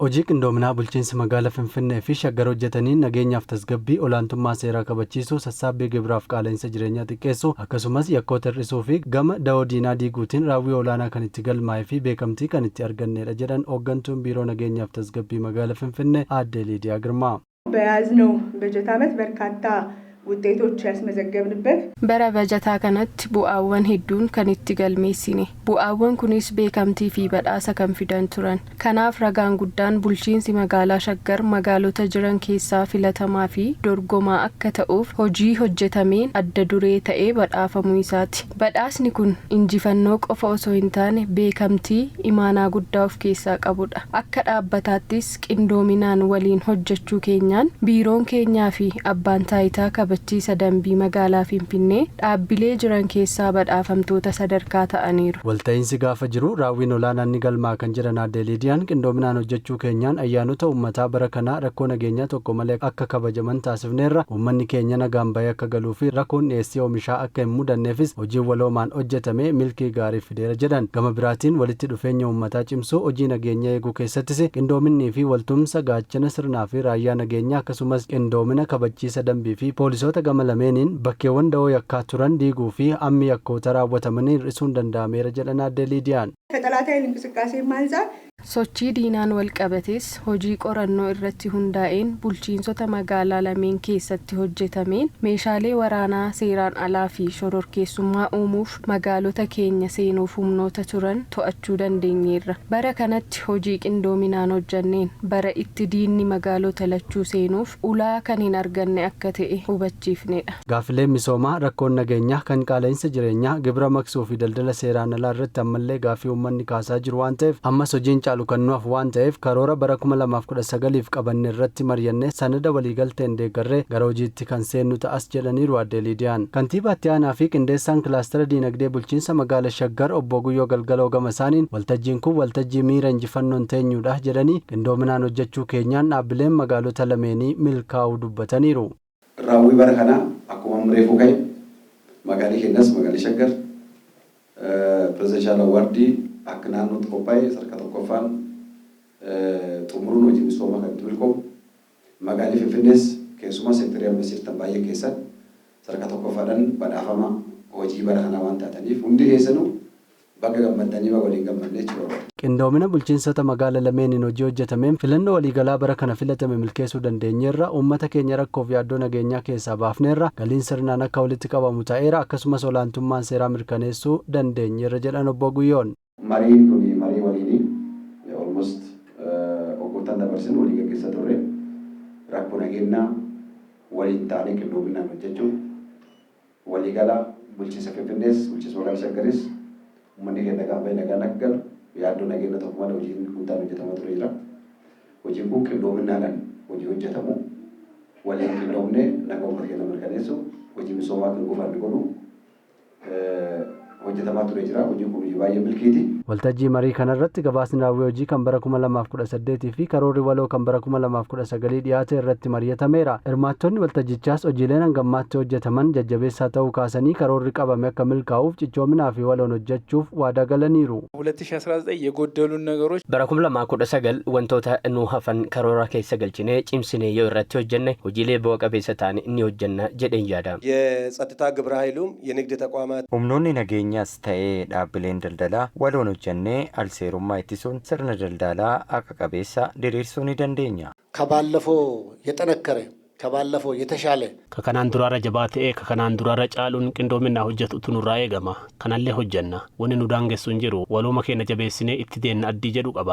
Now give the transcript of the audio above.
Hojii qindoominaa bulchiinsi magaalaa Finfinnee fi shaggar hojjetaniin nageenyaaf tasgabbii olaantummaa seeraa kabachiisuu, sassaabbii gibiraaf qaala'insa jireenyaa xiqqeessuu akkasumas yakkoota hir'isuu fi gama da'oo diinaa diiguutiin raawwii olaanaa kan itti galmaa'ee fi beekamtii kan itti argannedha jedhan hooggantuun biiroo nageenyaaf tasgabbii magaalaa Finfinnee aadde Liidiyaa Girmaa. በያዝነው በጀት ዓመት በርካታ ውጤቶች ያስመዘገብንበት bara bajataa kanatti bu'aawwan hedduun kan itti galmeessine bu'aawwan kunis beekamtii fi badhaasa kan fidan turan kanaaf ragaan guddaan bulchiinsi magaalaa Shaggar magaalota jiran keessaa filatamaa fi dorgomaa akka ta'uuf hojii hojjetameen adda duree ta'ee badhaafamuu isaati badhaasni kun injifannoo qofa osoo hin taane beekamtii imaanaa guddaa of keessaa qabudha akka dhaabbataattis qindoominaan waliin hojjechuu keenyaan biiroon keenyaa fi abbaan taayitaa kabachiisa dambii magaalaa Finfinnee dhaabbilee jiran keessaa badhaafamtoota sadarkaa ta'aniiru. Walta'iinsi gaafa jiru raawwiin olaanaan ni galmaa kan jiran aadde Liidiyaan qindoominaan hojjechuu keenyaan ayyaanota uummataa bara kanaa rakkoo nageenyaa tokko malee akka kabajaman taasifneerra uummanni keenya nagaan bahee akka galuu fi rakkoon dhiyeessii oomishaa akka hin mudanneefis hojiin waloomaan hojjetame milkii gaarii fideera jedhan. Gama biraatiin walitti dhufeenya uummataa cimsuu hojii nageenya eeguu keessattis qindoominnii fi waltumsa gaachana sirnaa fi raayyaa nageenyaa akkasumas qindoomina kabachiisa dambii fi poolisoota gama lameeniin bakkeewwan da'oo yakkaa turan diiguu fi hammi yakkoota raawwatamanii hir'isuun danda'ameera jedhan aadde Liidiyaan. ከጠላት ኃይል እንቅስቃሴ አንፃር sochii diinaan wal qabates hojii qorannoo irratti hundaa'een bulchiinsota magaalaa lameen keessatti hojjetameen meeshaalee waraanaa seeraan alaa fi shororkeessummaa uumuuf magaalota keenya seenuuf humnoota turan to'achuu dandeenyeerra bara kanatti hojii qindoominaan hojjanneen bara itti diinni magaalota lachuu seenuuf ulaa kan hin arganne akka ta'e hubachiifnedha. Gaaffileen misoomaa rakkoon nageenyaa kan qaala'insa jireenyaa gibira maksuu fi daldala seeraan alaa irratti ammallee gaaffii uummanni kaasaa jiru waan ta'eef ammas hojiin caalu kannuuf waan ta'eef karoora bara 2019 qabanne irratti mari'annee sanada waliigalteen deeggarree gara hojiitti kan seennu ta'as jedhaniiru aadde Liidiyaan. Kantiibaa itti aanaa fi qindeessaan kilaastara diinagdee bulchiinsa magaalaa Shaggar obbo Guyyoo Galgaloo gama isaaniin waltajjiin kun waltajjii miira injifannoon teenyuudha jedhanii qindoominaan hojjechuu keenyaan dhaabbileen magaalota lameenii milkaa'uu dubbataniiru. Raawwii bara kanaa akkuma reefuu ka'e magaalii keenyas magaalii Shaggar pirezidaantii Awwaardii akka naannootti qophaa'e sadarkaa tokkoffaan xumuruun hojii misoomaa kan itti milkoomu magaalii Finfinnees keessumaa seektarii ammayyeessitan baay'ee keessan sadarkaa tokkoffaadhaan badhaafama hojii bara kanaa waan taataniif hundi keessanuu bakka gammaddanii waliin gammannee jiru. Qindoomina bulchiinsota magaalaa lameeniin hojii hojjetameen filannoo waliigalaa bara kana filatame milkeessuu dandeenyeerra uummata keenya rakkoof yaaddoo nageenyaa keessaa baafneerra galiin sirnaan akka walitti qabamu ta'eera akkasumas olaantummaan seeraa mirkaneessuu dandeenyeerra jedhan obbo Guyyoon. Mariin kun marii waliinii almost waggoottan dabarsin walii gaggeessaa turre rakkoo nageenyaa waliin ta'anii qindoominaan hojjechuun waliigalaa bulchiinsa Finfinnees bulchiinsa magaalaa Shaggaris uummanni keenya nagaan bahee nagaan akka galu yaaddoo nageenya tokko malee hojiin guddaan hojjetamaa ture jira. Hojiin kun qindoominaadhaan hojii hojjetamu waliin qindoomnee nagaa uummata keenya mirkaneessu hojii misoomaa kan gufaan godhu hojjetamaa ture jira. Hojiin kun hojii baay'ee milkiiti. Waltajjii marii kanarratti gabaasni raawwii hojii kan bara 2018 fi karoorri waloo kan bara 2019 dhiyaate irratti mari'atameera. Hirmaattonni waltajjichaas hojiileen hangammaatti hojjetaman jajjabeessaa ta'uu kaasanii karoorri qabame akka milkaa'uuf cichoominaa fi waloon hojjechuuf waadaa galaniiru. 2019 የጎደሉን ነገሮች bara 2019 wantoota nu hafan karoora keessa galchinee cimsinee yoo irratti hojjenne hojiilee bu'a qabeessa ta'an inni hojjenna jedheen yaada. የጸጥታ ግብረ ኃይሉም የንግድ ተቋማት humnoonni nageenyaas ta'ee dhaabbileen daldalaa waloon hojjennee alseerummaa ittisuun sirna daldalaa akka qabeessa diriirsuu ni dandeenya. ከባለፈው የጠነከረ ከባለፈው የተሻለ ከከናን ዱራራ ጀባቴ ከከናን ዱራራ ጫሉን ቅንዶምና ሆጀቱቱ ኑራ ኤገማ ከናለ ሆጀና ወኒ ኑ ዳንገሱ እንጅሩ ወሎ መኬነ ጀቤስኔ ኢትዴን አዲ ጀዱ ቀባ